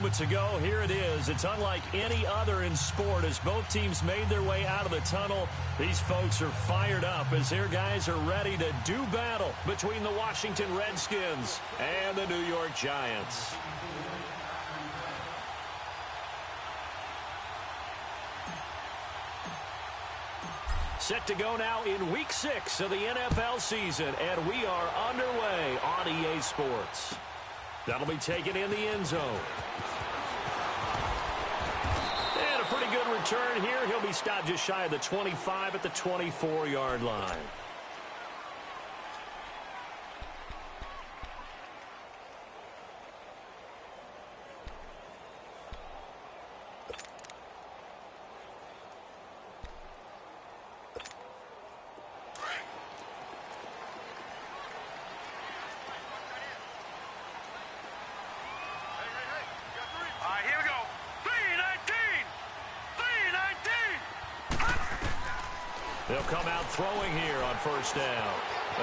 moments ago, here it is. It's unlike any other in sport as both teams made their way out of the tunnel. These folks are fired up as their guys are ready to do battle between the Washington Redskins and the New York Giants. Set to go now in Week 6 of the NFL season, and we are underway on EA Sports. That'll be taken in the end zone. And a pretty good return here. He'll be stopped just shy of the 25 at the 24-yard line. They'll come out throwing here on first down.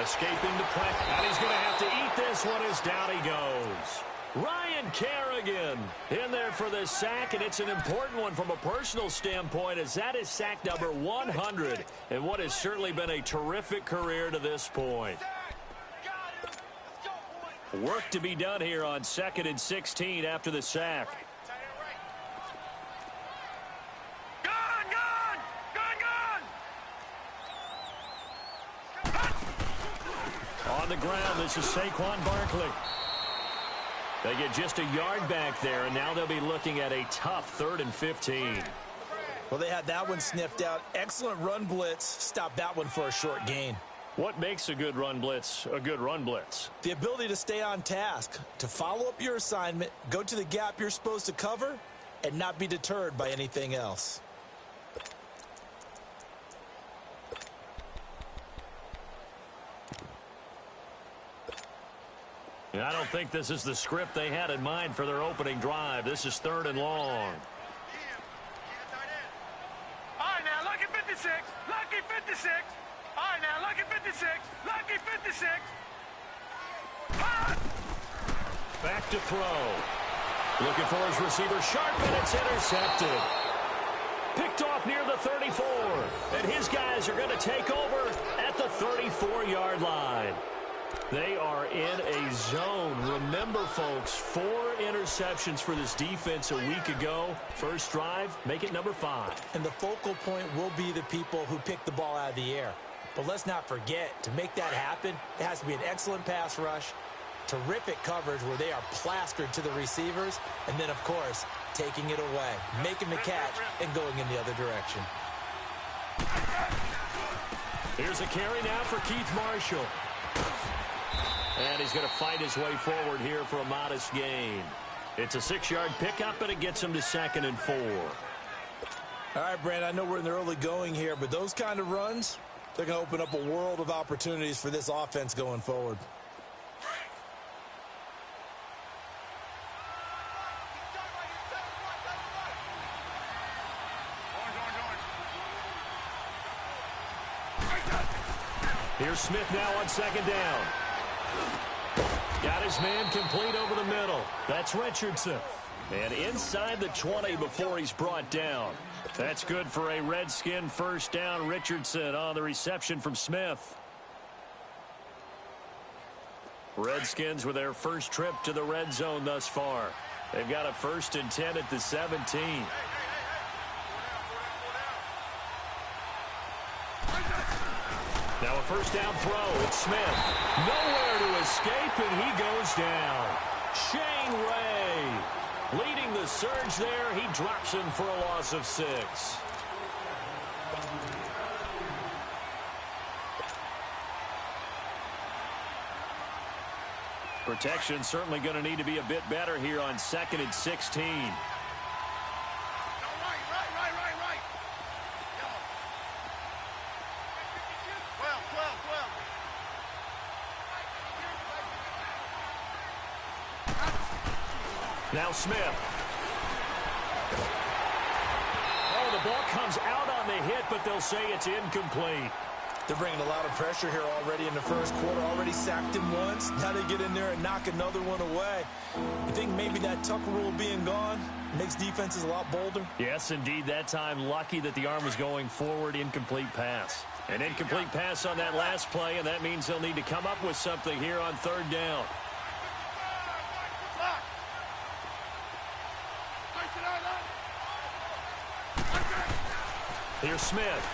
Escaping the pressure. And he's going to have to eat this one as down he goes. Ryan Kerrigan in there for the sack, and it's an important one from a personal standpoint as that is sack number 100 and what has certainly been a terrific career to this point. Work to be done here on 2nd and 16 after the sack. On the ground, this is Saquon Barkley. They get just a yard back there, and now they'll be looking at a tough 3rd and 15. Well, they had that one sniffed out. Excellent run blitz. Stop that one for a short gain. What makes a good run blitz a good run blitz? The ability to stay on task, to follow up your assignment, go to the gap you're supposed to cover, and not be deterred by anything else. And I don't think this is the script they had in mind for their opening drive. This is 3rd and long. All right, now, lucky 56. Lucky 56. All right, now, lucky 56. Lucky 56. Back to throw. Looking for his receiver sharp, and it's intercepted. Picked off near the 34. And his guys are going to take over at the 34-yard line. They are in a zone. Remember, folks, 4 interceptions for this defense a week ago. First drive, make it number 5. And the focal point will be the people who pick the ball out of the air. But let's not forget, to make that happen, it has to be an excellent pass rush, terrific coverage where they are plastered to the receivers, and then, of course, taking it away, making the catch, and going in the other direction. Here's a carry now for Keith Marshall. And he's going to fight his way forward here for a modest gain. It's a 6-yard pickup, and it gets him to 2nd and 4. All right, Brand, I know we're in the early going here, but those kind of runs, they're going to open up a world of opportunities for this offense going forward. Here's Smith now on 2nd down. Got his man complete over the middle. That's Richardson. And inside the 20 before he's brought down. That's good for a Redskin first down. Richardson on the reception from Smith. Redskins with their first trip to the red zone thus far. They've got a 1st and 10 at the 17. Now a first down throw. It's Smith. Nowhere to escape, and he goes down. Shane Ray leading the surge there. He drops him for a loss of 6. Protection certainly going to need to be a bit better here on 2nd and 16. Now Smith. Oh, the ball comes out on the hit, but they'll say it's incomplete. They're bringing a lot of pressure here already in the first quarter. Already sacked him once. Now they get in there and knock another one away. You think maybe that Tucker rule being gone makes defenses a lot bolder? Yes, indeed. That time, lucky that the arm was going forward. Incomplete pass. An incomplete pass on that last play, and that means they'll need to come up with something here on third down. Here's Smith.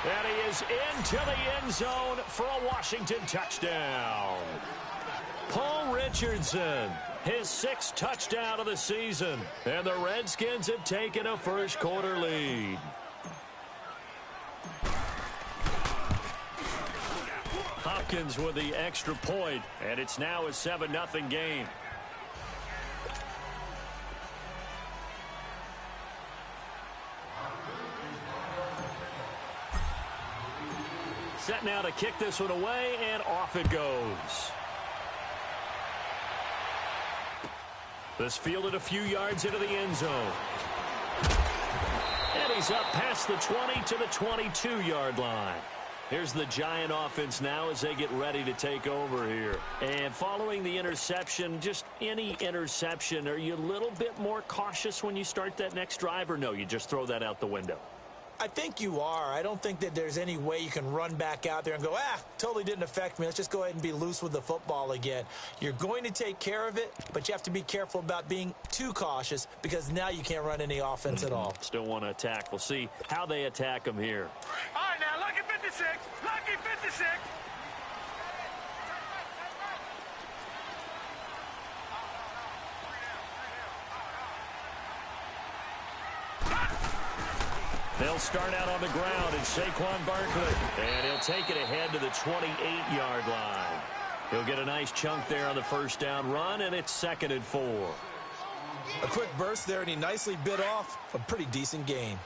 And he is into the end zone for a Washington touchdown. Paul Richardson, his 6th touchdown of the season. And the Redskins have taken a first-quarter lead. Hopkins with the extra point, and it's now a 7-0 game. Set now to kick this one away, and off it goes. This fielded a few yards into the end zone. And he's up past the 20 to the 22-yard line. Here's the Giant offense now as they get ready to take over here. And following the interception, just any interception, are you a little bit more cautious when you start that next drive, or no, you just throw that out the window? I think you are. I don't think that there's any way you can run back out there and go, totally didn't affect me. Let's just go ahead and be loose with the football again. You're going to take care of it, but you have to be careful about being too cautious because now you can't run any offense at all. Still want to attack. We'll see how they attack them here. All right, now, lucky 56. Lucky 56. They'll start out on the ground, and Saquon Barkley. And he'll take it ahead to the 28-yard line. He'll get a nice chunk there on the first down run, and it's 2nd and 4. A quick burst there, and he nicely bit off a pretty decent gain.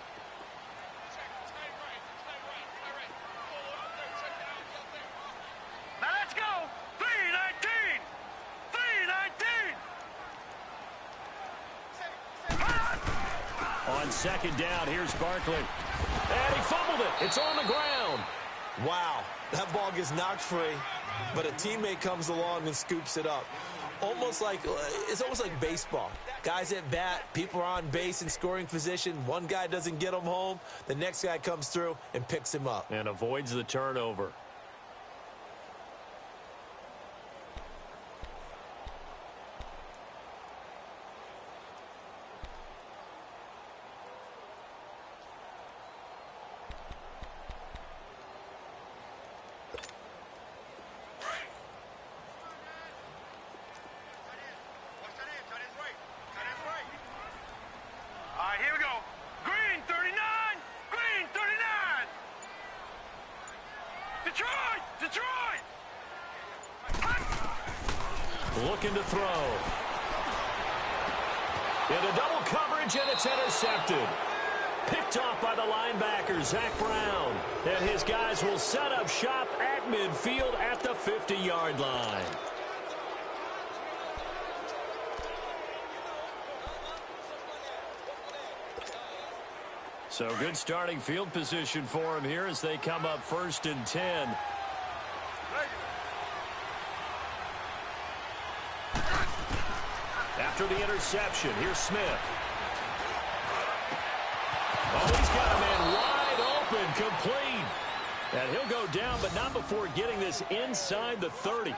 Now let's go. 3-19. 3-19. On 2nd down, here's Barkley. And he fumbled it. It's on the ground. Wow, that ball gets knocked free, but a teammate comes along and scoops it up. It's almost like baseball. Guys at bat, people are on base in scoring position. One guy doesn't get him home. The next guy comes through and picks him up. And avoids the turnover. All right, here we go. Green 39. Green 39. Detroit. Detroit. Looking to throw. Into double coverage, and it's intercepted. Picked off by the linebacker, Zach Brown. And his guys will set up shop at midfield at the 50-yard line. So good starting field position for him here as they come up 1st and 10. After the interception, here's Smith. Oh, he's got a man wide open, complete. And he'll go down, but not before getting this inside the 30.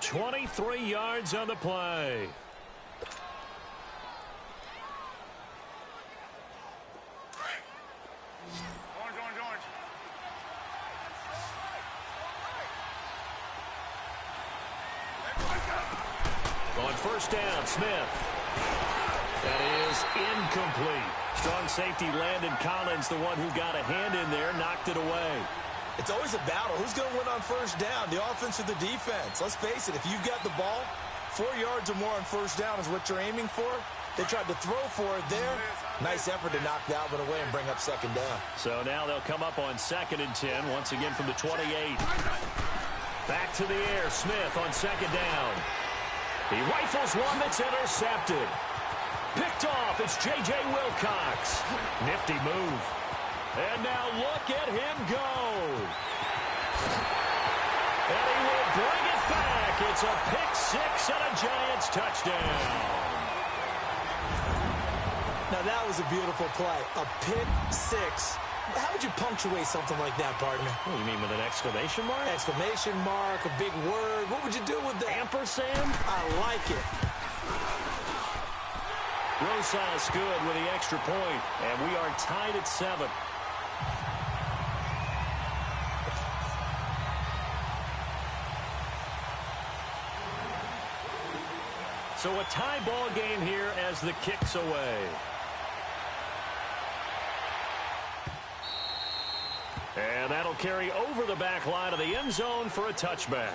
23 yards on the play. Orange. On 1st down, Smith. That is incomplete. Strong safety Landon Collins, the one who got a hand in there, knocked it away. It's always a battle. Who's going to win on 1st down, the offense or the defense? Let's face it, if you've got the ball, 4 yards or more on 1st down is what you're aiming for. They tried to throw for it there. Nice effort to knock that one away and bring up 2nd down. So now they'll come up on 2nd and 10, once again from the 28. Back to the air, Smith on 2nd down. He rifles one that's intercepted. Picked off, it's J.J. Wilcox. Nifty move. And now look at him go. And he will bring it back. It's a pick six and a Giants touchdown. Now that was a beautiful play. A pick six. How would you punctuate something like that, partner? What do you mean, with an exclamation mark? Exclamation mark, a big word. What would you do with that? Ampersand? I like it. Rosas good with the extra point, and we are tied at 7. So a tie ball game here as the kick's away. And that'll carry over the back line of the end zone for a touchback.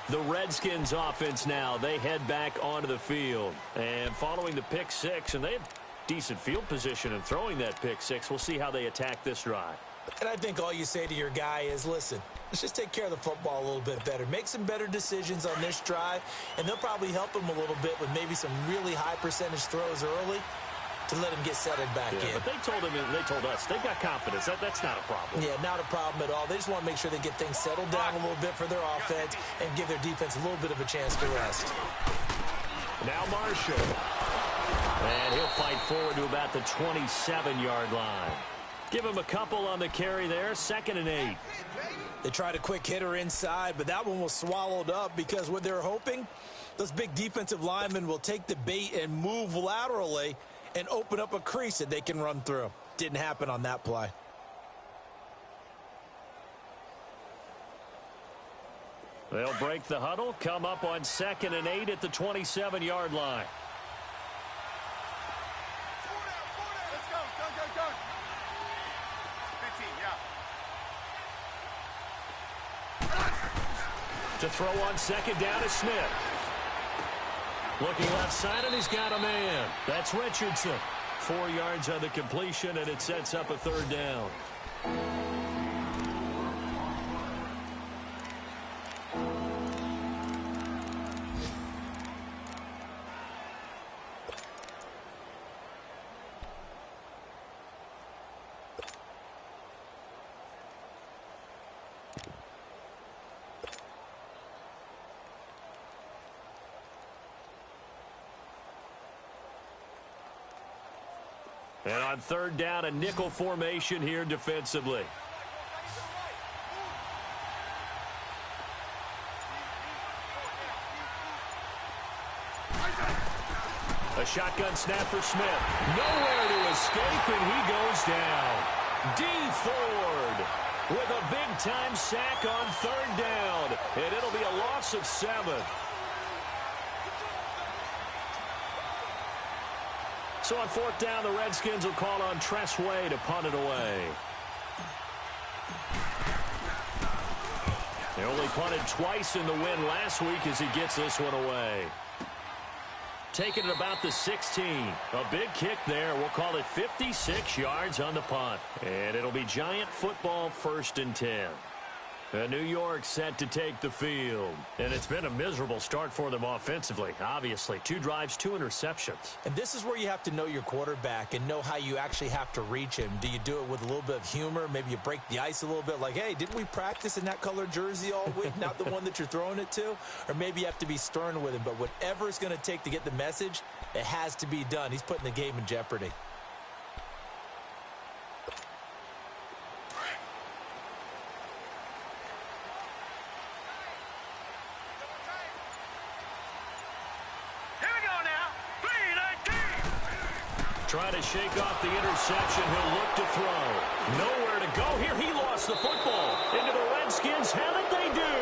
The Redskins offense now, they head back onto the field. And following the pick six, and they have decent field position in throwing that pick six. We'll see how they attack this drive. And I think all you say to your guy is, listen, let's just take care of the football a little bit better. Make some better decisions on this drive, and they'll probably help him a little bit with maybe some really high percentage throws early to let him get settled back in. But they told us, they've got confidence. That's not a problem. Yeah, not a problem at all. They just want to make sure they get things settled down a little bit for their offense and give their defense a little bit of a chance to rest. Now Marshall. And he'll fight forward to about the 27-yard line. Give him a couple on the carry there, 2nd and 8. They tried a quick hitter inside, but that one was swallowed up because what they're hoping, those big defensive linemen will take the bait and move laterally and open up a crease that they can run through. Didn't happen on that play. They'll break the huddle, come up on 2nd and 8 at the 27-yard line. Let's go. Go. 15, yeah. To throw on 2nd down is Smith. Looking left side, and he's got a man. That's Richardson. 4 yards on the completion, and it sets up a 3rd down. And on 3rd down, a nickel formation here defensively. A shotgun snap for Smith. Nowhere to escape, and he goes down. D. Ford with a big-time sack on 3rd down. And it'll be a loss of 7. So on 4th down, the Redskins will call on Tress Way to punt it away. They only punted twice in the win last week as he gets this one away. Taking it about the 16. A big kick there. We'll call it 56 yards on the punt. And it'll be Giant football, 1st and 10. New York set to take the field. And it's been a miserable start for them offensively. Obviously, 2 drives, 2 interceptions. And this is where you have to know your quarterback and know how you actually have to reach him. Do you do it with a little bit of humor? Maybe you break the ice a little bit like, hey, didn't we practice in that colored jersey all week? Not the one that you're throwing it to? Or maybe you have to be stern with him. But whatever it's going to take to get the message, it has to be done. He's putting the game in jeopardy. Trying to shake off the interception. He'll look to throw. Nowhere to go here. He lost the football. Into the Redskins. How did they do?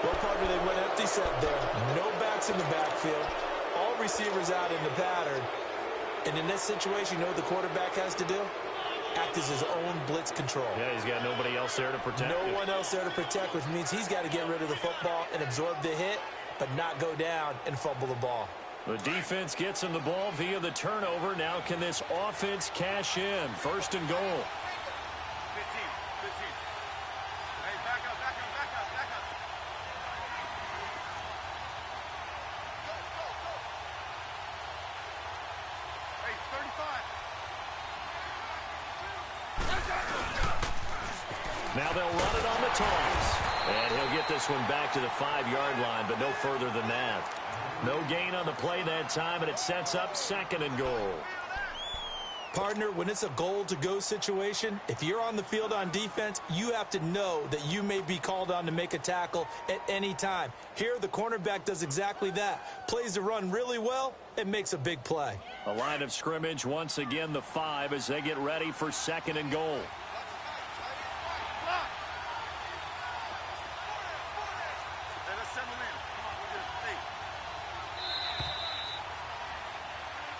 Well, partner, they went empty set there. No backs in the backfield. All receivers out in the pattern. And in this situation, you know what the quarterback has to do? Act as his own blitz control. Yeah, he's got nobody else there to protect No him. one else there to protect, which means he's got to get rid of the football and absorb the hit, but not go down and fumble the ball. The defense gets him the ball via the turnover. Now can this offense cash in? 1st and goal. 15. Hey, back up. Go. Hey, 35. Now they'll run it on the toss. And he'll get this one back to the 5-yard line, but no further than that. No gain on the play that time, and it sets up 2nd and goal. Partner, when it's a goal-to-go situation, if you're on the field on defense, you have to know that you may be called on to make a tackle at any time. Here, the cornerback does exactly that. Plays the run really well and makes a big play. A line of scrimmage, once again, the 5 as they get ready for 2nd and goal.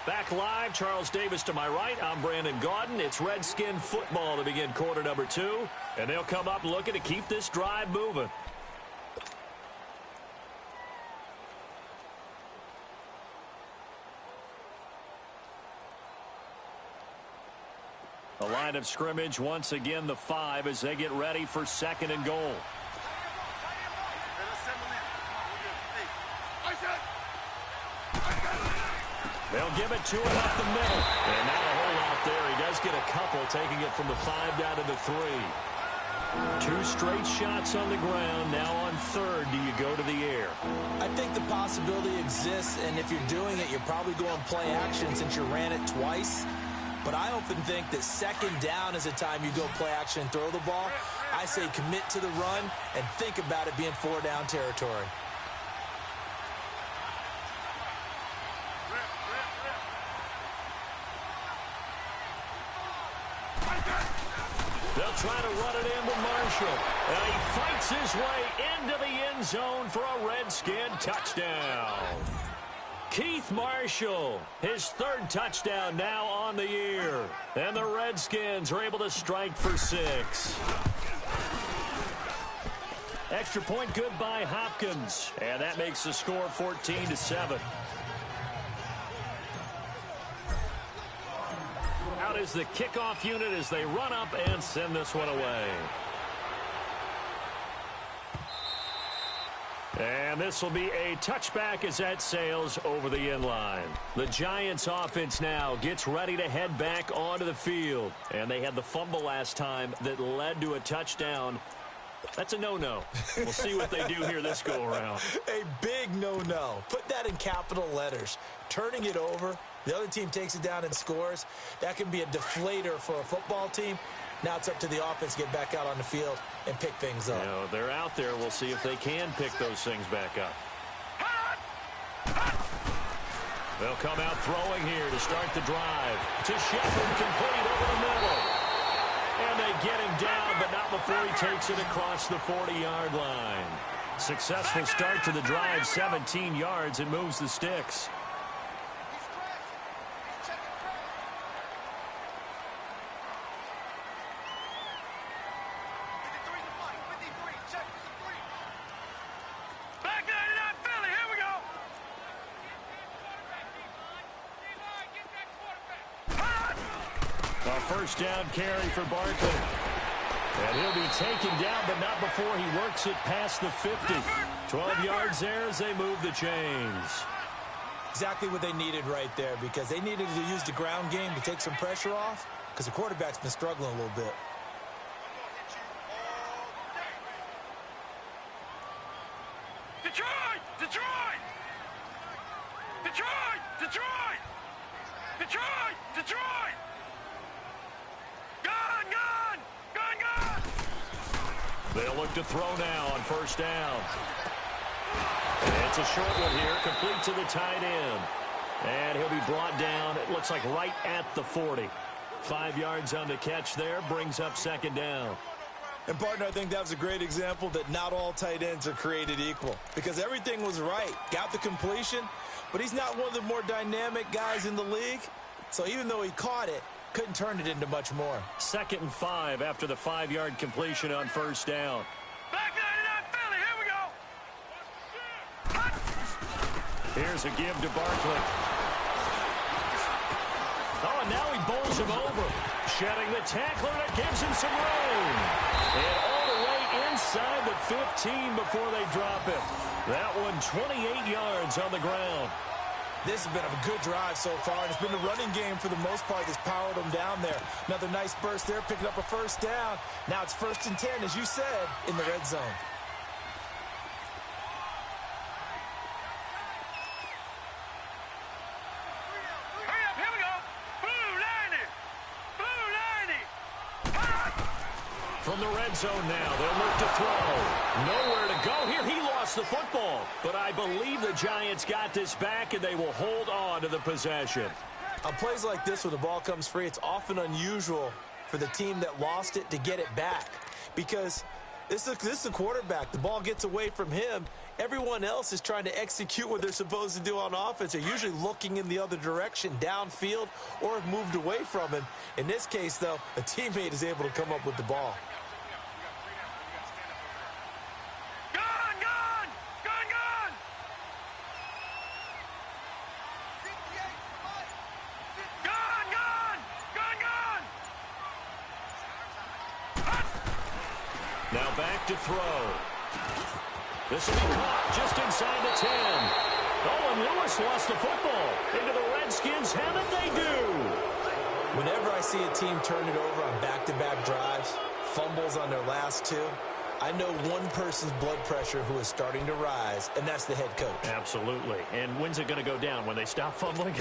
Back live, Charles Davis to my right. I'm Brandon Gaudin. It's Redskin football to begin quarter number 2. And they'll come up looking to keep this drive moving. A line of scrimmage, once again, the 5 as they get ready for 2nd and goal. They'll give it to him up the middle. And not a whole lot there. He does get a couple, taking it from the 5 down to the 3. 2 straight shots on the ground. Now on 3rd, do you go to the air? I think the possibility exists, and if you're doing it, you're probably going play action since you ran it twice. But I often think that 2nd down is a time you go play action and throw the ball. I say commit to the run and think about it being 4-down territory. They'll try to run it in with Marshall. And he fights his way into the end zone for a Redskin touchdown. Keith Marshall, his 3rd touchdown now on the year. And the Redskins are able to strike for 6. Extra point good by Hopkins. And that makes the score 14-7. Out is the kickoff unit as they run up and send this one away. And this will be a touchback as that sails over the end line. The Giants offense now gets ready to head back onto the field. And they had the fumble last time that led to a touchdown. That's a no-no. We'll see what they do here this go-around. A big no-no. Put that in capital letters. Turning it over, the other team takes it down and scores. That can be a deflator for a football team. Now it's up to the offense to get back out on the field and pick things up. You know, they're out there. We'll see if they can pick those things back up. They'll come out throwing here to start the drive. To Shepard, complete over the middle. And they get him down, but not before he takes it across the 40-yard line. Successful start to the drive, 17 yards, and moves the sticks. First down carry for Barkley. And he'll be taken down, but not before he works it past the 50. 12 yards there as they move the chains. Exactly what they needed right there, because they needed to use the ground game to take some pressure off, because the quarterback's been struggling a little bit. Detroit! Detroit! Detroit! Detroit! Detroit! Detroit! They'll look to throw now on first down. And it's a short one here, complete to the tight end. And he'll be brought down, it looks like right at the 40. 5 yards on the catch there, brings up 2nd down. And, partner, I think that was a great example that not all tight ends are created equal, because everything was right. Got the completion, but he's not one of the more dynamic guys in the league. So even though he caught it, couldn't turn it into much more. 2nd and 5 after the 5-yard completion on first down. Back 99 Philly, here we go. Here's a give to Barkley. Oh, and now he bowls him over. Shedding the tackler that gives him some room. And all the way inside the 15 before they drop him. That one 28 yards on the ground. This has been a good drive so far, and it's been the running game for the most part that's powered them down there. Another nice burst there, picking up a first down. Now it's 1st and 10, as you said, in the red zone. Hurry up, here we go. Blue 90. Blue 90. From the red zone now, they'll look to throw. Nowhere to go here. He lost the football. But I believe the Giants got this back, and they will hold on to the possession. On plays like this where the ball comes free, it's often unusual for the team that lost it to get it back. Because this is a quarterback. The ball gets away from him. Everyone else is trying to execute what they're supposed to do on offense. They're usually looking in the other direction, downfield, or have moved away from him. In this case, though, a teammate is able to come up with the ball. Now back to throw. This will be caught just inside the 10. Oh, and Lewis lost the football. Into the Redskins have it, they do. Whenever I see a team turn it over on back-to-back drives, fumbles on their last two, I know one person's blood pressure who is starting to rise, and that's the head coach. Absolutely. And when's it going to go down? When they stop fumbling?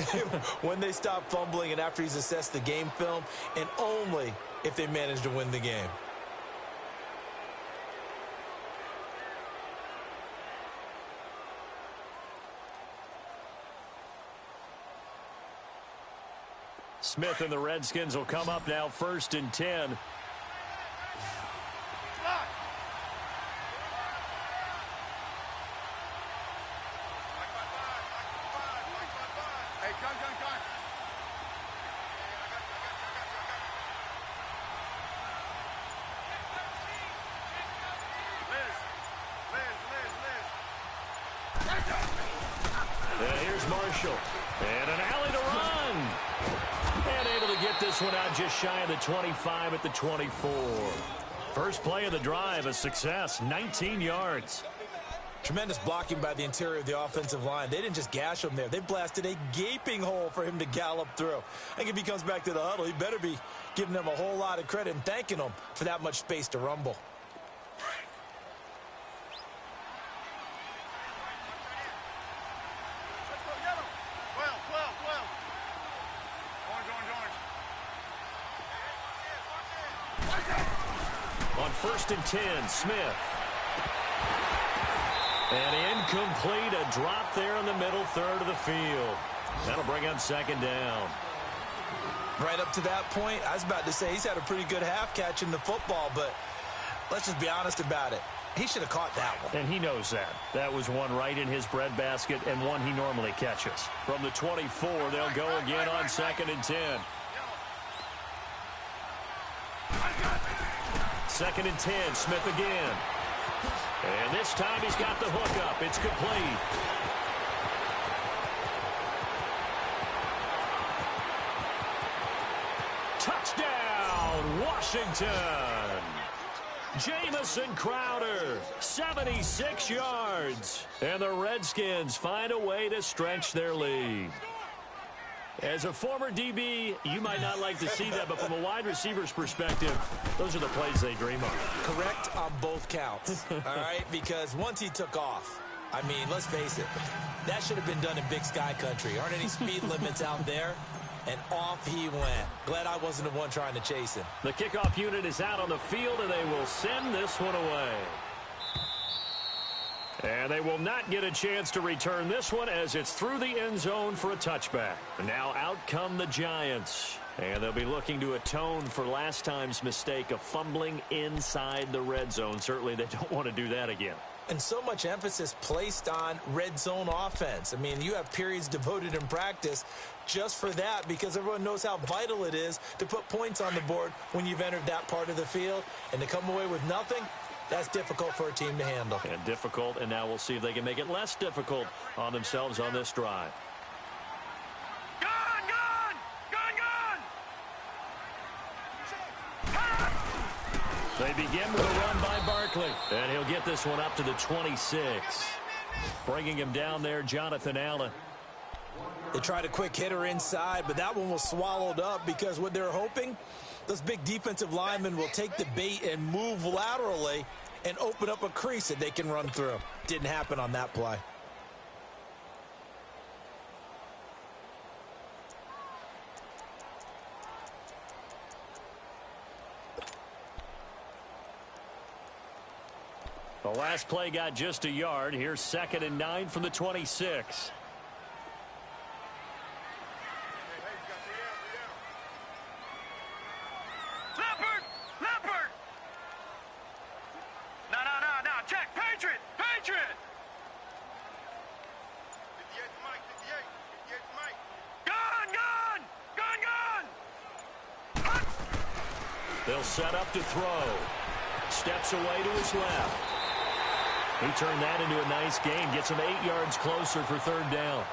When they stop fumbling and after he's assessed the game film, and only if they manage to win the game. Smith and the Redskins will come up now 1st and 10. And here's Marshall. And an alley to run. And able to get this one out just shy of the 25 at the 24. First play of the drive, a success, 19 yards. Tremendous blocking by the interior of the offensive line. They didn't just gash him there. They blasted a gaping hole for him to gallop through. I think if he comes back to the huddle, he better be giving them a whole lot of credit and thanking them for that much space to rumble. On 1st and 10, Smith. And incomplete, a drop there in the middle third of the field. That'll bring on 2nd down. Right up to that point, I was about to say he's had a pretty good half catching the football, but let's just be honest about it. He should have caught that one. And he knows that. That was one right in his breadbasket and one he normally catches. From the 24, they'll go again on 2nd and 10. 2nd and 10, Smith again. And this time he's got the hook up. It's complete. Touchdown, Washington. Jamison Crowder, 76 yards. And the Redskins find a way to stretch their lead. As a former DB, you might not like to see that, but from a wide receiver's perspective, those are the plays they dream of. Correct on both counts, all right? Because once he took off, I mean, let's face it, that should have been done in Big Sky Country. Aren't any speed limits out there? And off he went. Glad I wasn't the one trying to chase him. The kickoff unit is out on the field, and they will send this one away. And they will not get a chance to return this one as it's through the end zone for a touchback. And now out come the Giants. And they'll be looking to atone for last time's mistake of fumbling inside the red zone. Certainly they don't want to do that again. And so much emphasis placed on red zone offense. I mean, you have periods devoted in practice just for that because everyone knows how vital it is to put points on the board when you've entered that part of the field. And to come away with nothing, that's difficult for a team to handle. And difficult, and now we'll see if they can make it less difficult on themselves on this drive. Gone, gone! Gone, gone! They begin with a run by Barkley, and he'll get this one up to the 26. Bringing him down there, Jonathan Allen. They tried a quick hitter inside, but that one was swallowed up because what they're hoping, those big defensive linemen will take the bait and move laterally and open up a crease that they can run through. Didn't happen on that play. The last play got just a yard. Here's 2nd and 9 from the 26. Leopard! Leopard! No. Check. Patriot! Patriot! 58 Mike. 58 Mike. Gun! They'll set up to throw. Steps away to his left. He turned that into a nice gain. Gets him 8 yards closer for 3rd down.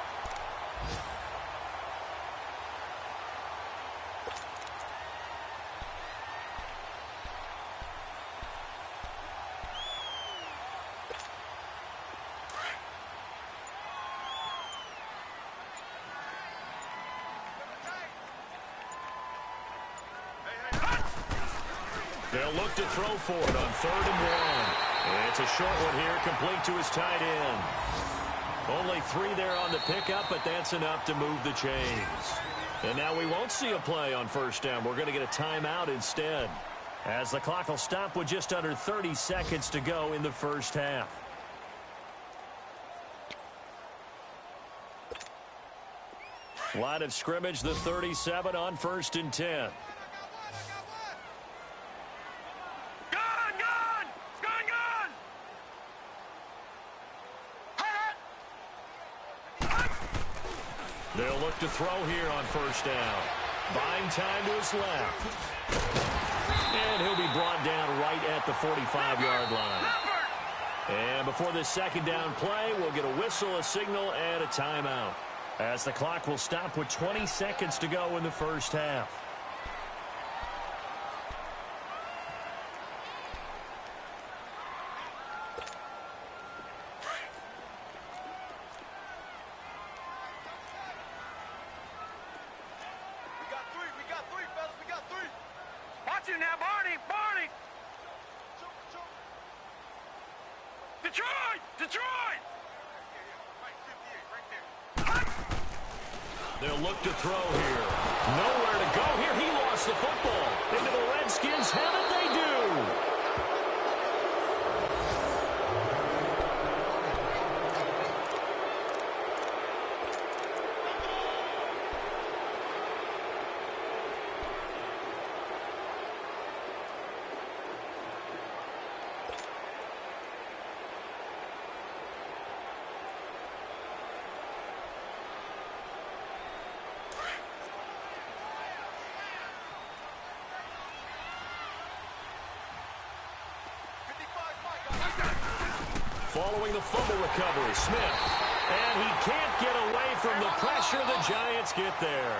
They'll look to throw for it on 3rd and 1. It's a short one here, complete to his tight end. Only 3 there on the pickup, but that's enough to move the chains. And now we won't see a play on 1st down. We're going to get a timeout instead, as the clock will stop with just under 30 seconds to go in the 1st half. Line of scrimmage, the 37 on 1st and 10. They'll look to throw here on 1st down. Buying time to his left. And he'll be brought down right at the 45-yard line. And before this 2nd down play, we'll get a whistle, a signal, and a timeout, as the clock will stop with 20 seconds to go in the 1st half. Detroit! They'll look to throw here. Nowhere to go here. He lost the football. Into the Redskins' have it, they do. Following the fumble recovery, Smith. And he can't get away from the pressure. The Giants get there.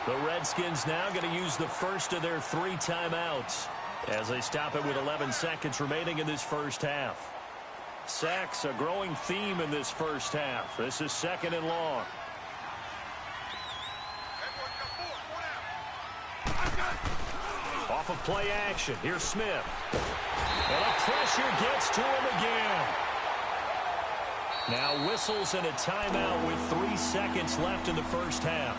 The Redskins now going to use the first of their 3 timeouts as they stop it with 11 seconds remaining in this 1st half. Sacks, a growing theme in this 1st half. This is 2nd and long. Off of play action. Here's Smith. And a pressure gets to him again. Now whistles and a timeout with 3 seconds left in the 1st half.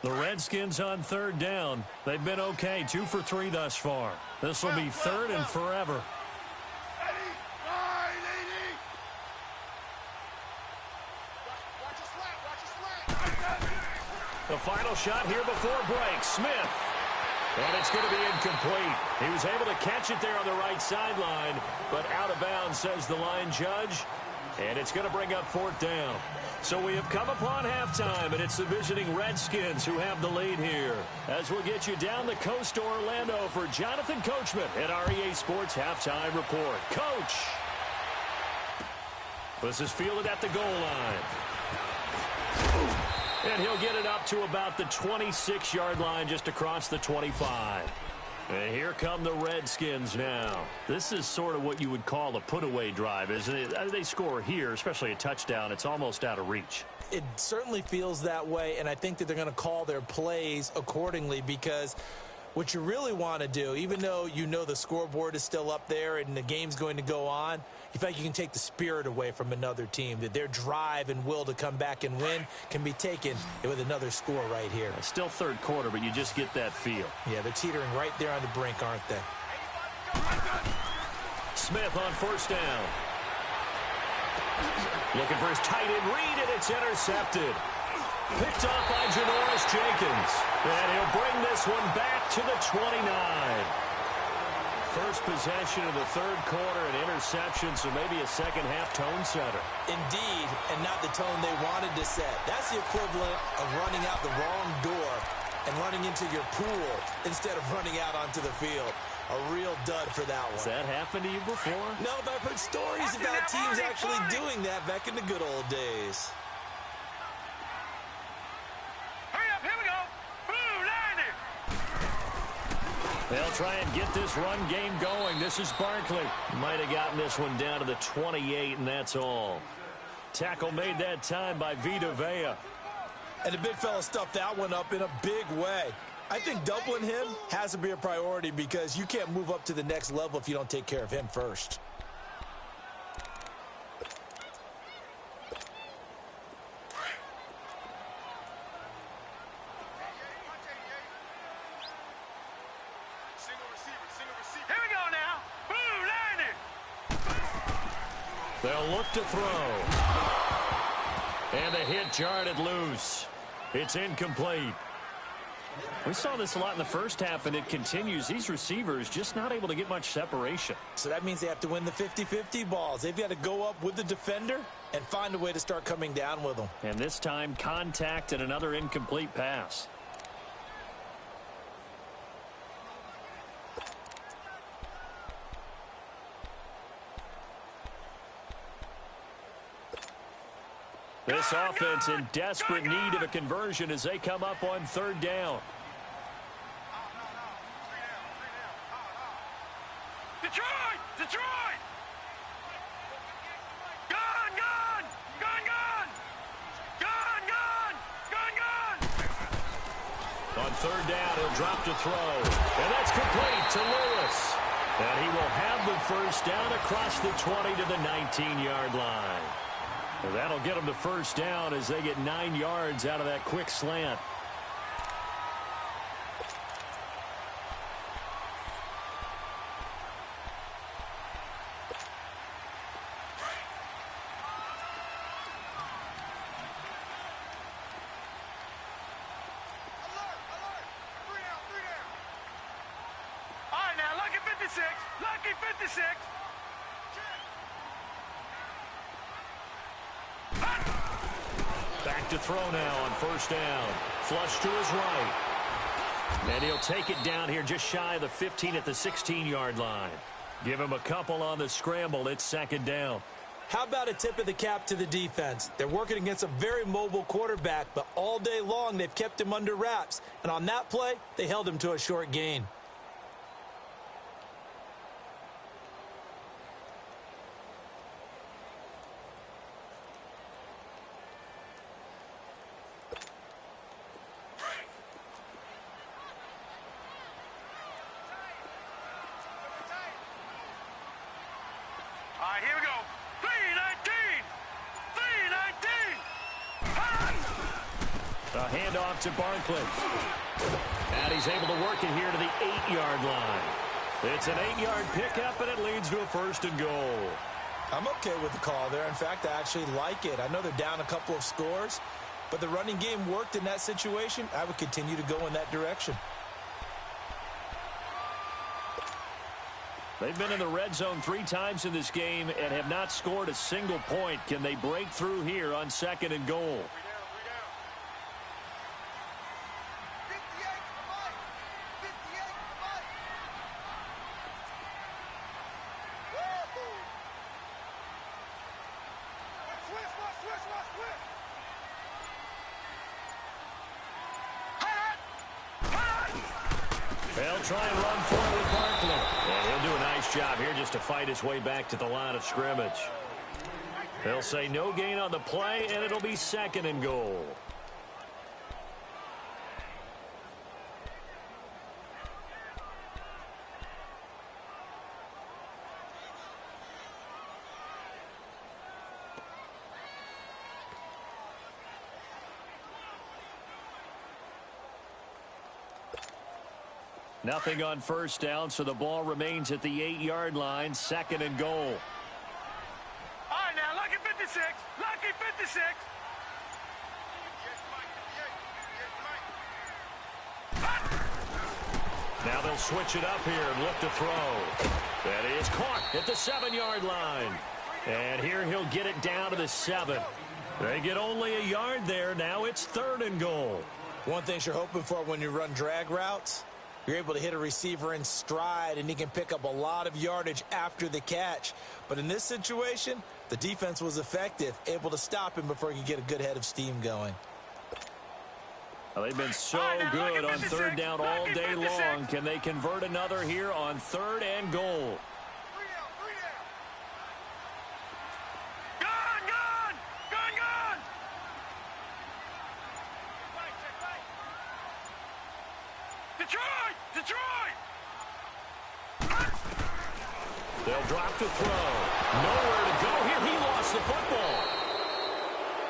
The Redskins on 3rd down. They've been okay, 2 for 3 thus far. This will be 3rd and forever. The final shot here before break. Smith. And it's going to be incomplete. He was able to catch it there on the right sideline, but out of bounds, says the line judge. And it's going to bring up 4th down. So we have come upon halftime, and it's the visiting Redskins who have the lead here. As we'll get you down the coast to Orlando for Jonathan Coachman at our EA Sports Halftime Report. Coach. This is fielded at the goal line. And he'll get it up to about the 26-yard line, just across the 25. And here come the Redskins now. This is sort of what you would call a put-away drive, isn't it? They score here, especially a touchdown. It's almost out of reach. It certainly feels that way, and I think that they're going to call their plays accordingly, because what you really want to do, even though you know the scoreboard is still up there and the game's going to go on, you feel like you can take the spirit away from another team, that their drive and will to come back and win can be taken with another score right here. It's still third quarter, but you just get that feel. Yeah, they're teetering right there on the brink, aren't they? Smith on first down. Looking for his tight end read, and it's intercepted. Picked off by Janoris Jenkins. And he'll bring this one back to the 29. First possession of the third quarter, an interception, so maybe a second-half tone setter. Indeed, and not the tone they wanted to set. That's the equivalent of running out the wrong door and running into your pool instead of running out onto the field. A real dud for that one. Has that happened to you before? No, but I've heard stories about teams actually doing that back in the good old days. Hurry up, here we go. Blue 90. They'll try and get this run game going. This is Barkley. Might have gotten this one down to the 28, and that's all. Tackle made that time by Vita Vea. And the big fella stuffed that one up in a big way. I think doubling him has to be a priority, because you can't move up to the next level if you don't take care of him first. Here we go now. Blue 90. They'll look to throw. And a hit jarred loose. It's incomplete. We saw this a lot in the first half, and it continues. These receivers just not able to get much separation. So that means they have to win the 50-50 balls. They've got to go up with the defender and find a way to start coming down with them. And this time, contact and another incomplete pass. This offense in desperate need of a conversion as they come up on third down. Detroit! Detroit! Gone! Gone! Gone! Gone! Gone! Gone! Gone! Gone! On third down, he'll drop to throw. And that's complete to Lewis. And he will have the first down across the 20 to the 19-yard line. Well, that'll get them to first down as they get 9 yards out of that quick slant. All right, now, lucky 56. Lucky 56. Back to throw now on first down. Flush to his right. And he'll take it down here just shy of the 15 at the 16-yard line. Give him a couple on the scramble. It's second down. How about a tip of the cap to the defense? They're working against a very mobile quarterback, but all day long they've kept him under wraps. And on that play, they held him to a short gain. All right, here we go. 319. 319. A handoff to Barkley. And he's able to work it here to the 8-yard line. It's an 8-yard pickup, and it leads to a first and goal. I'm okay with the call there. In fact, I actually like it. I know they're down a couple of scores, but the running game worked in that situation. I would continue to go in that direction. They've been in the red zone 3 times in this game and have not scored a single point. Can they break through here on second and goal? They'll try and run forward with Barkley. And he'll do a nice job here just to fight his way back to the line of scrimmage. They'll say no gain on the play, and it'll be 2nd and goal. Nothing on first down, so the ball remains at the 8-yard line, 2nd and goal. All right, now, lucky 56. Lucky 56. Now they'll switch it up here and look to throw. That is caught at the 7-yard line. And here he'll get it down to the 7. They get only a yard there. Now it's 3rd and goal. One thing you're hoping for when you run drag routes, you're able to hit a receiver in stride, and he can pick up a lot of yardage after the catch. But in this situation, the defense was effective, able to stop him before he could get a good head of steam going. Well, they've been so good on 3rd down all day long. Can they convert another here on 3rd and goal? Detroit! They'll drop to throw. Nowhere to go here. He lost the football.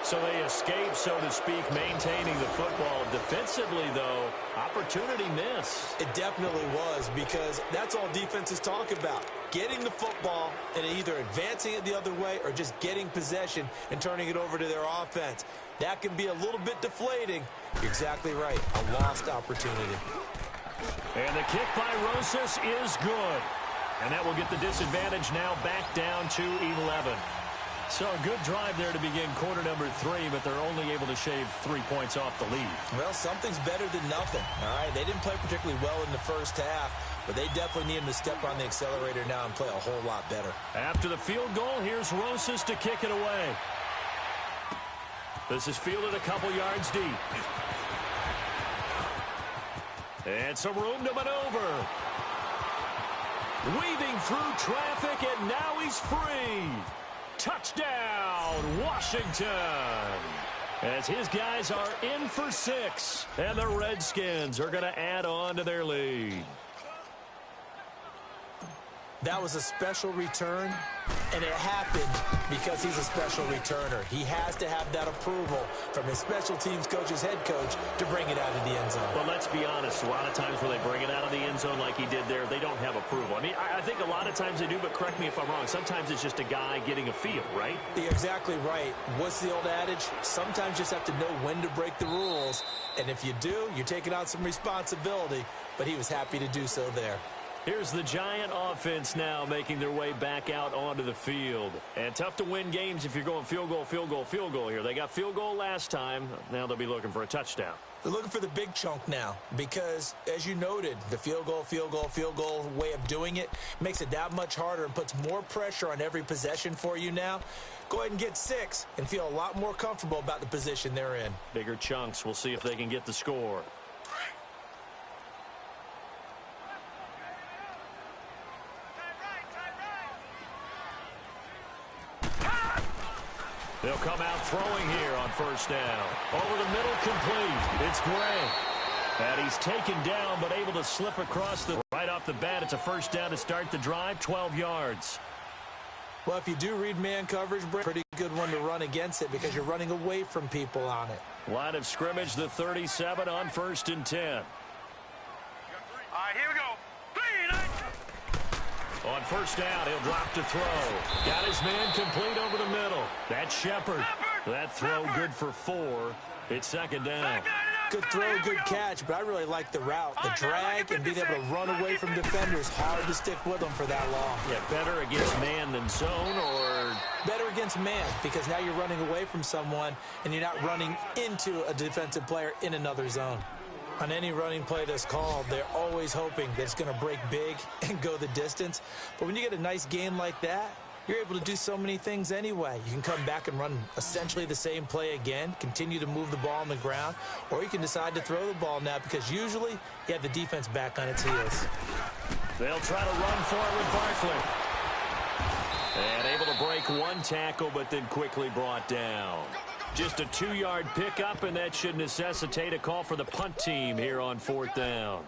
So they escape, so to speak, maintaining the football. Defensively, though, opportunity miss. It definitely was, because that's all defenses talk about. Getting the football and either advancing it the other way or just getting possession and turning it over to their offense. That can be a little bit deflating. You're exactly right. A lost opportunity. And the kick by Rosas is good. And that will get the disadvantage now back down to 11. So a good drive there to begin quarter number 3, but they're only able to shave 3 points off the lead. Well, something's better than nothing. All right, they didn't play particularly well in the first half, but they definitely need him to step on the accelerator now and play a whole lot better. After the field goal, here's Rosas to kick it away. This is fielded a couple yards deep. And some room to maneuver. Weaving through traffic, and now he's free. Touchdown, Washington. As his guys are in for 6, and the Redskins are going to add on to their lead. That was a special return, and it happened because he's a special returner. He has to have that approval from his special teams coach's head coach to bring it out of the end zone. Well, let's be honest. A lot of times when they bring it out of the end zone like he did there, they don't have approval. I mean, I think a lot of times they do, but correct me if I'm wrong. Sometimes it's just a guy getting a feel, right? You're exactly right. What's the old adage? Sometimes you just have to know when to break the rules, and if you do, you're taking on some responsibility, but he was happy to do so there. Here's the Giant offense now making their way back out onto the field. And tough to win games if you're going field goal, field goal, field goal here. They got field goal last time. Now they'll be looking for a touchdown. They're looking for the big chunk now because, as you noted, the field goal, field goal, field goal way of doing it makes it that much harder and puts more pressure on every possession for you now. Go ahead and get 6 and feel a lot more comfortable about the position they're in. Bigger chunks. We'll see if they can get the score. They'll come out throwing here on first down. Over the middle, complete. It's Gray. And he's taken down, but able to slip across the right off the bat. It's a first down to start the drive, 12 yards. Well, if you do read man coverage, pretty good one to run against it because you're running away from people on it. Line of scrimmage, the 37 on 1st and 10. All right, here we go. On first down, he'll drop to throw. Got his man complete over the middle. That's Shepard. That throw good for 4. It's 2nd down. Good throw, good catch, but I really like the route. The drag and being able to run away from defenders, hard to stick with them for that long. Yeah, better against man than zone, or better against man because now you're running away from someone and you're not running into a defensive player in another zone. On any running play that's called, they're always hoping that it's going to break big and go the distance. But when you get a nice game like that, you're able to do so many things anyway. You can come back and run essentially the same play again, continue to move the ball on the ground, or you can decide to throw the ball now because usually you have the defense back on its heels. They'll try to run for it with Barkley. And able to break one tackle, but then quickly brought down. Just a 2-yard pickup, and that should necessitate a call for the punt team here on 4th down.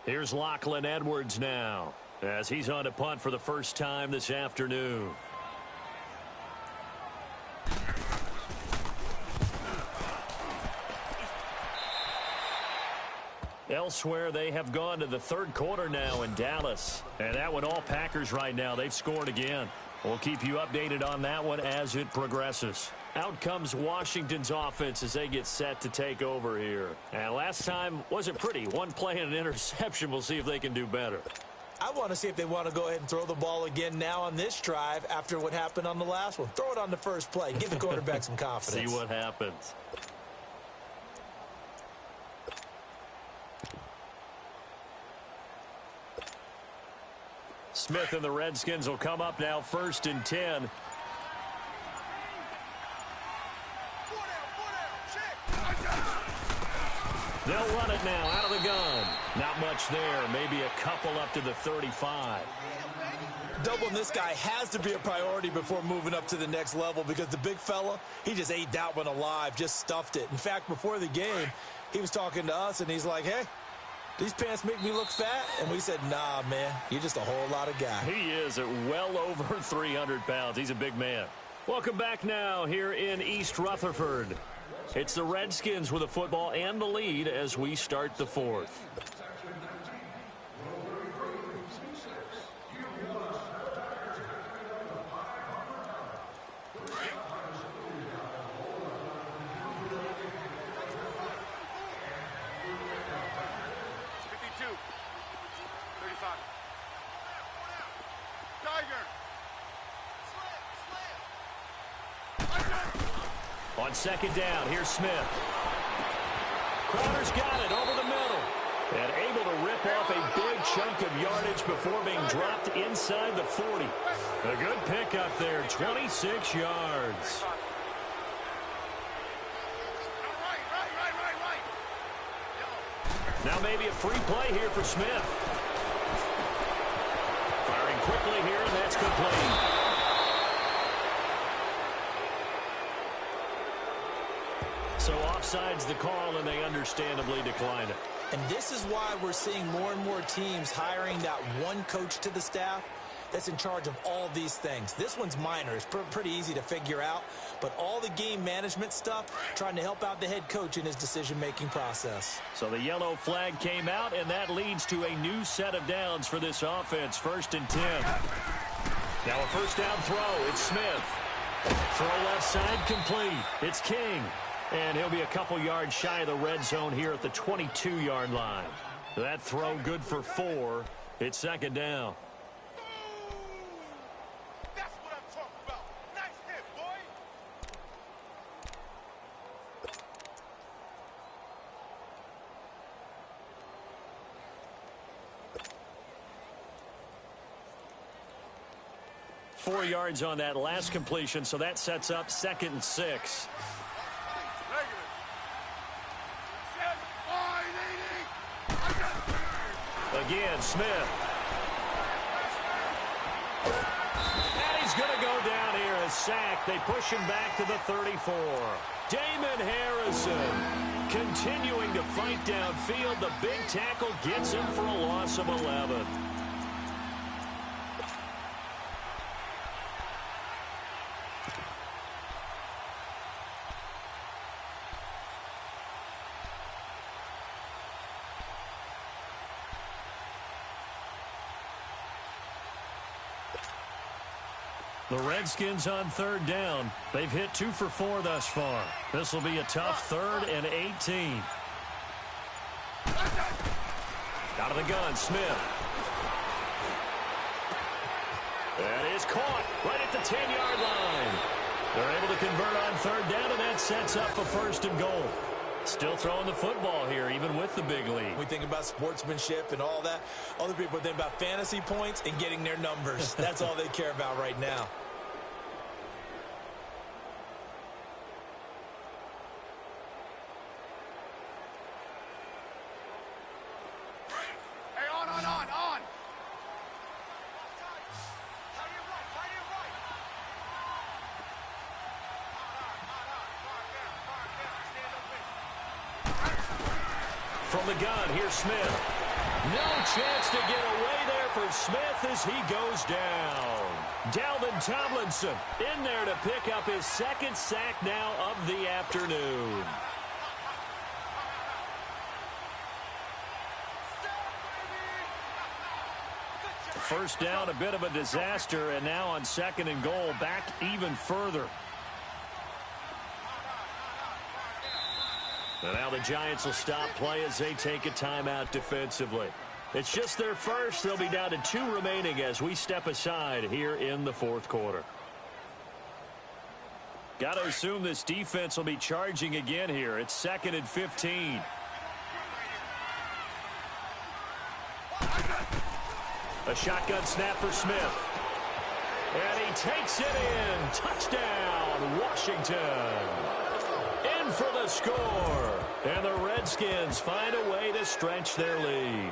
Here's Lachlan Edwards now, as he's on to punt for the first time this afternoon. Elsewhere, they have gone to the 3rd quarter now in Dallas. And that one all Packers right now. They've scored again. We'll keep you updated on that one as it progresses. Out comes Washington's offense as they get set to take over here. And last time wasn't pretty. One play and an interception. We'll see if they can do better. I want to see if they want to go ahead and throw the ball again now on this drive after what happened on the last one. Throw it on the first play. Give the quarterback some confidence. See what happens. Smith and the Redskins will come up now 1st and 10. They'll run it now out of the gun. Not much there. Maybe a couple up to the 35. Doubling this guy has to be a priority before moving up to the next level because the big fella, he just ate that one alive, just stuffed it. In fact, before the game, he was talking to us, and he's like, hey, these pants make me look fat? And we said, nah, man, you're just a whole lot of guy. He is at well over 300 pounds. He's a big man. Welcome back now here in East Rutherford. It's the Redskins with the football and the lead as we start the 4th. On 2nd down, here's Smith. Crowder's got it over the middle. And able to rip off a big chunk of yardage before being dropped inside the 40. A good pickup there, 26 yards. Now maybe a free play here for Smith. Firing quickly here, and that's complete. So offside's the call, and they understandably decline it. And this is why we're seeing more and more teams hiring that one coach to the staff that's in charge of all these things. This one's minor. It's pretty easy to figure out. But all the game management stuff, trying to help out the head coach in his decision-making process. So the yellow flag came out, and that leads to a new set of downs for this offense. 1st and 10. Now a 1st down throw. It's Smith. Throw left side complete. It's King. And he'll be a couple yards shy of the red zone here at the 22-yard line. That throw good for 4. It's 2nd down. That's what I'm talking about. Nice hit, boy. Four yards on that last completion, so that sets up 2nd and 6. Again, Smith. And he's going to go down here as sacked. They push him back to the 34. Damon Harrison continuing to fight downfield. The big tackle gets him for a loss of 11. The Redskins on 3rd down. They've hit 2 for 4 thus far. This will be a tough 3rd and 18. Out of the gun, Smith. That is caught right at the 10-yard line. They're able to convert on third down, and that sets up a 1st and goal. Still throwing the football here, even with the big lead. We think about sportsmanship and all that. Other people think about fantasy points and getting their numbers. That's all they care about right now. Hey, on. From the gun, here's Smith. No chance to get away there for Smith as he goes down. Dalvin Tomlinson in there to pick up his 2nd sack now of the afternoon. First down, a bit of a disaster, and now on 2nd and goal, back even further. And now the Giants will stop play as they take a timeout defensively. It's just their first. They'll be down to 2 remaining as we step aside here in the 4th quarter. Got to assume this defense will be charging again here. It's 2nd and 15. A shotgun snap for Smith. And he takes it in. Touchdown, Washington. In for the score. And the Redskins find a way to stretch their lead.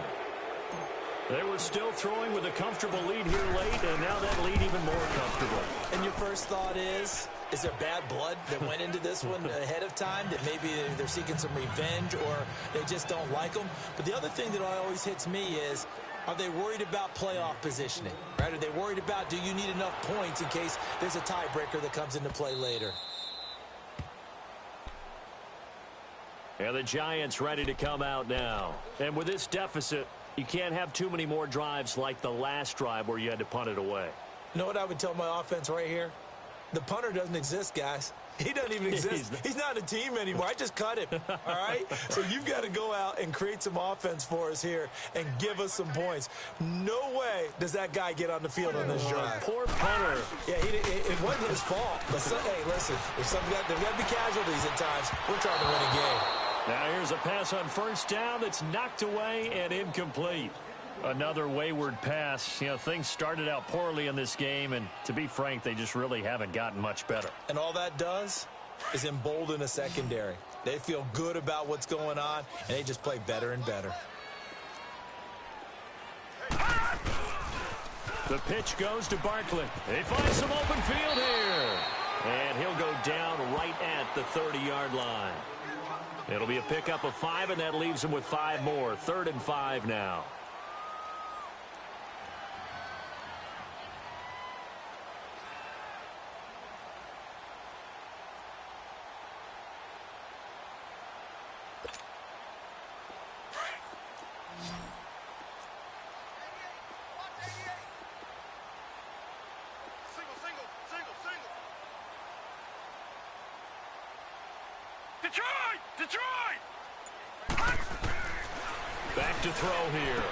They were still throwing with a comfortable lead here late, and now that lead even more comfortable. And your first thought is there bad blood that went into this one ahead of time, that maybe they're seeking some revenge or they just don't like them? But the other thing that always hits me is, are they worried about playoff positioning? Right? Are they worried about, do you need enough points in case there's a tiebreaker that comes into play later? And the Giants ready to come out now. And with this deficit, you can't have too many more drives like the last drive where you had to punt it away. You know what I would tell my offense right here? The punter doesn't exist, guys. He doesn't even exist. He's not a team anymore. I just cut him, all right? So you've got to go out and create some offense for us here and give us some points. No way does that guy get on the field on this drive. Poor punter. Yeah, it wasn't his fault. But hey, listen, there's got to be casualties at times. We're trying to win a game. Now here's a pass on first down that's knocked away and incomplete. Another wayward pass. You know, things started out poorly in this game, and to be frank, they just really haven't gotten much better. And all that does is embolden a secondary. They feel good about what's going on, and they just play better and better. The pitch goes to Barkley. He finds some open field here. And he'll go down right at the 30-yard line. It'll be a pickup of 5, and that leaves him with 5 more. 3rd and 5 now. Detroit! Back to throw here.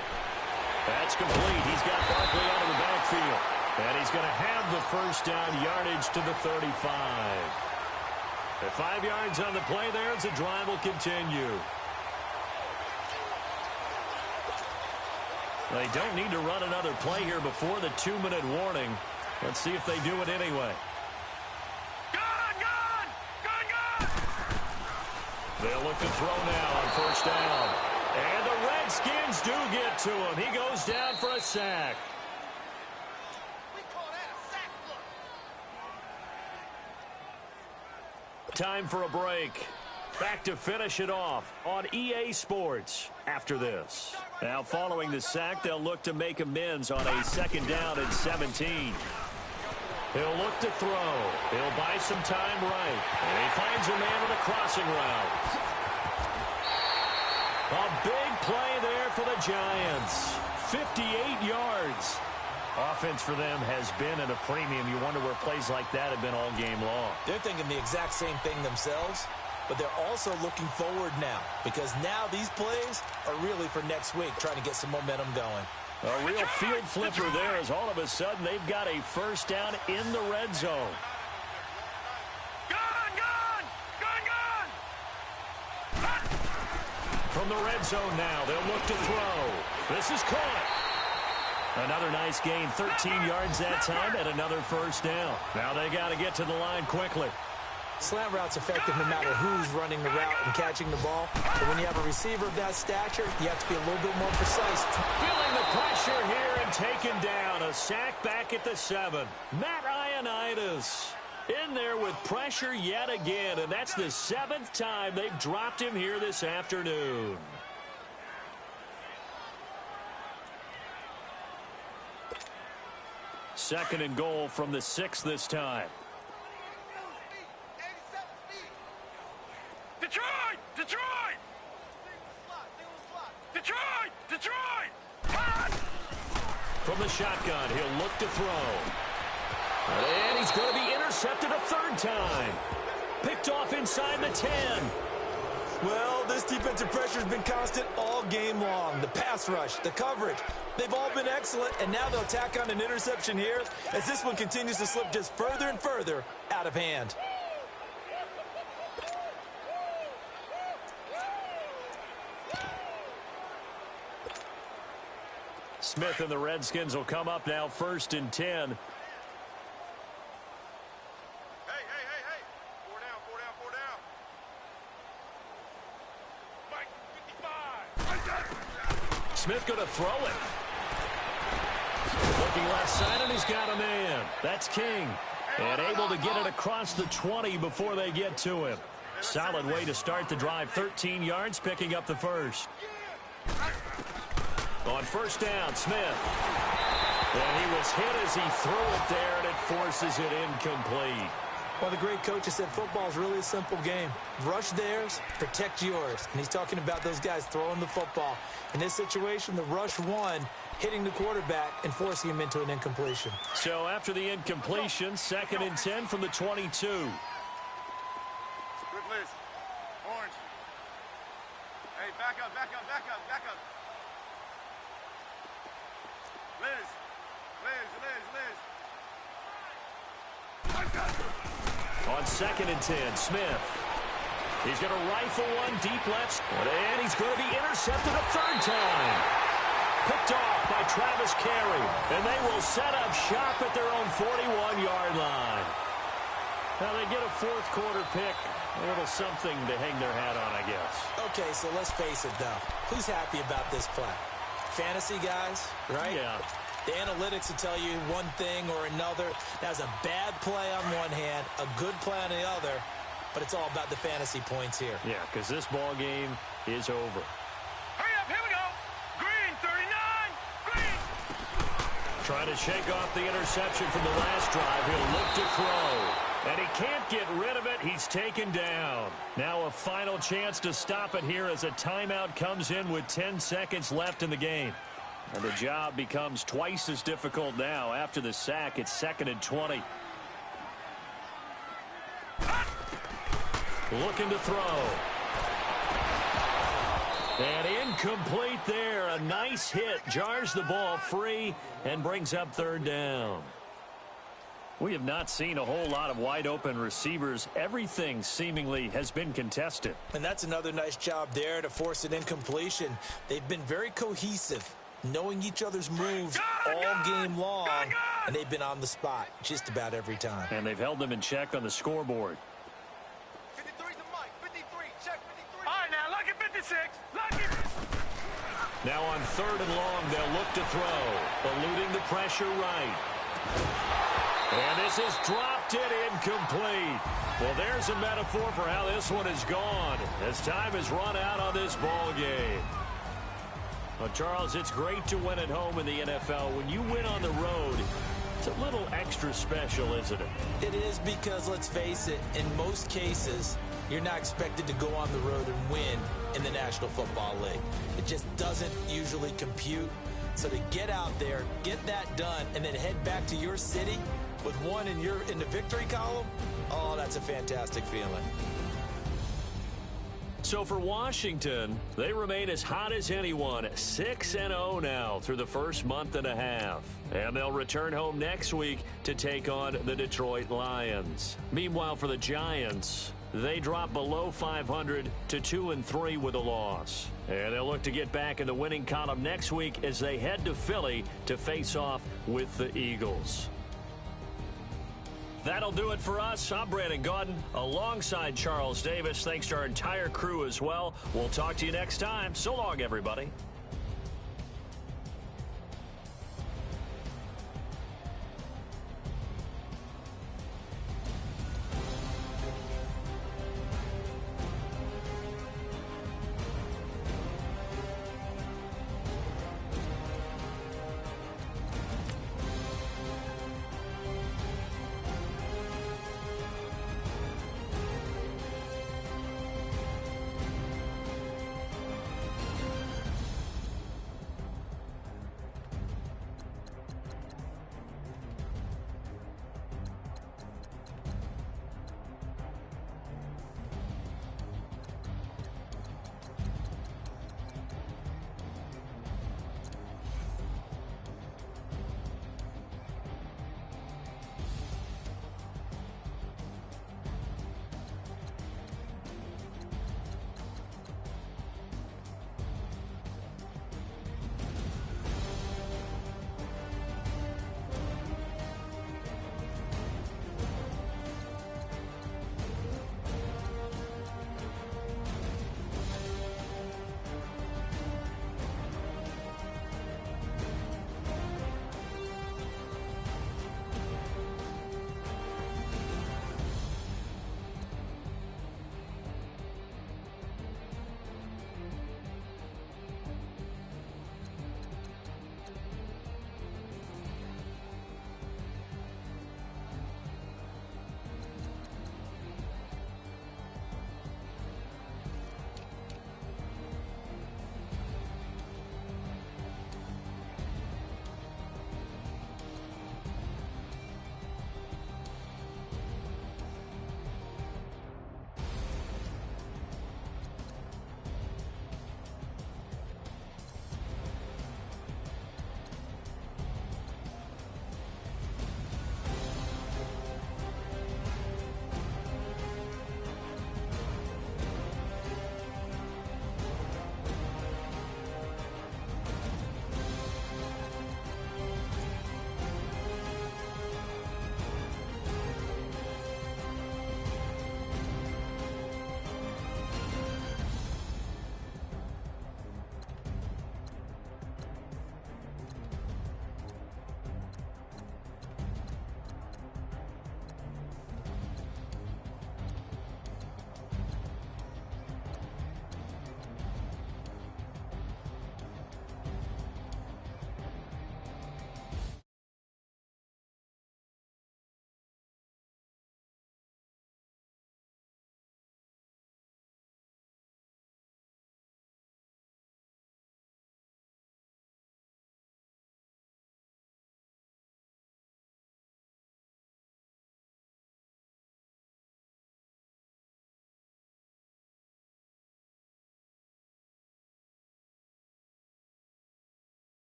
That's complete. He's got Barkley out of the backfield. And he's going to have the first down, yardage to the 35. At 5 yards on the play there as the drive will continue. They don't need to run another play here before the 2-minute warning. Let's see if they do it anyway. They'll look to throw now on first down. And the Redskins do get to him. He goes down for a sack. We call that a sack look. Time for a break. Back to finish it off on EA Sports after this. Now following the sack, they'll look to make amends on a 2nd down and 17. He'll look to throw. He'll buy some time right. And he finds a man with a crossing route. A big play there for the Giants. 58 yards. Offense for them has been at a premium. You wonder where plays like that have been all game long. They're thinking the exact same thing themselves, but they're also looking forward now, because now these plays are really for next week, trying to get some momentum going. A real field flipper there as all of a sudden they've got a first down in the red zone. From the red zone now, they'll look to throw. This is caught. Another nice gain, 13 yards that time, and another first down. Now they got to get to the line quickly. Slant route's effective no matter who's running the route and catching the ball. But when you have a receiver of that stature, you have to be a little bit more precise. Feeling the pressure here and taken down. A sack back at the 7. Matt Ioannidis in there with pressure yet again, and that's the 7th time they've dropped him here this afternoon. Second and goal from the 6 this time. Detroit! Detroit! Detroit! Detroit! Pass! From the shotgun, he'll look to throw. And he's going to be intercepted a 3rd time. Picked off inside the 10. Well, this defensive pressure has been constant all game long. The pass rush, the coverage, they've all been excellent, and now they'll tack on an interception here as this one continues to slip just further and further out of hand. Smith and the Redskins will come up now 1st and 10. Hey. 4 down. Mike, 55. Smith going to throw it. Looking left side, and he's got a man. That's King. And able to get it across the 20 before they get to him. Solid way to start the drive. 13 yards, picking up the first. On 1st down, Smith. And he was hit as he threw it there, and it forces it incomplete. Well, the great coach has said football is really a simple game. Rush theirs, protect yours. And he's talking about those guys throwing the football. In this situation, the rush won, hitting the quarterback and forcing him into an incompletion. So after the incompletion, 2nd and 10 from the 22. Quick list. Orange. Hey, back up. Liz. On 2nd and 10, Smith. He's going to rifle one deep left. And he's going to be intercepted a 3rd time. Picked off by Travis Carey. And they will set up shop at their own 41-yard line. Now they get a 4th quarter pick. A little something to hang their hat on, I guess. Okay, so let's face it, though. Who's happy about this play? Fantasy guys, right? Yeah. The analytics will tell you one thing or another. That's a bad play on one hand, a good play on the other, but it's all about the fantasy points here. Yeah, because this ball game is over. Hurry up, here we go. Green, 39. Green. Trying to shake off the interception from the last drive. He'll look to throw. And he can't get rid of it. He's taken down. Now a final chance to stop it here as a timeout comes in with 10 seconds left in the game. And the job becomes twice as difficult now. After the sack, it's 2nd and 20. Looking to throw. And incomplete there. A nice hit. Jars the ball free and brings up 3rd down. We have not seen a whole lot of wide-open receivers. Everything seemingly has been contested. And that's another nice job there to force an incompletion. They've been very cohesive, knowing each other's moves all game long, and they've been on the spot just about every time. And they've held them in check on the scoreboard. 53's the mic. 53. Check 53. All right, now, lucky 56. Lucky. Now on 3rd and long, they'll look to throw. Eluding the pressure right. And this is dropped it incomplete. Well, there's a metaphor for how this one has gone as time has run out on this ball game. Well, Charles, it's great to win at home in the NFL. When you win on the road, it's a little extra special, isn't it? It is because, let's face it, in most cases, you're not expected to go on the road and win in the National Football League. It just doesn't usually compute. So to get out there, get that done, and then head back to your city with one in the victory column, oh, that's a fantastic feeling. So for Washington, they remain as hot as anyone, 6-0 now through the first month and a half. And they'll return home next week to take on the Detroit Lions. Meanwhile, for the Giants, they drop below 500 to 2-3 with a loss. And they'll look to get back in the winning column next week as they head to Philly to face off with the Eagles. That'll do it for us. I'm Brandon Gaudin alongside Charles Davis. Thanks to our entire crew as well. We'll talk to you next time. So long, everybody.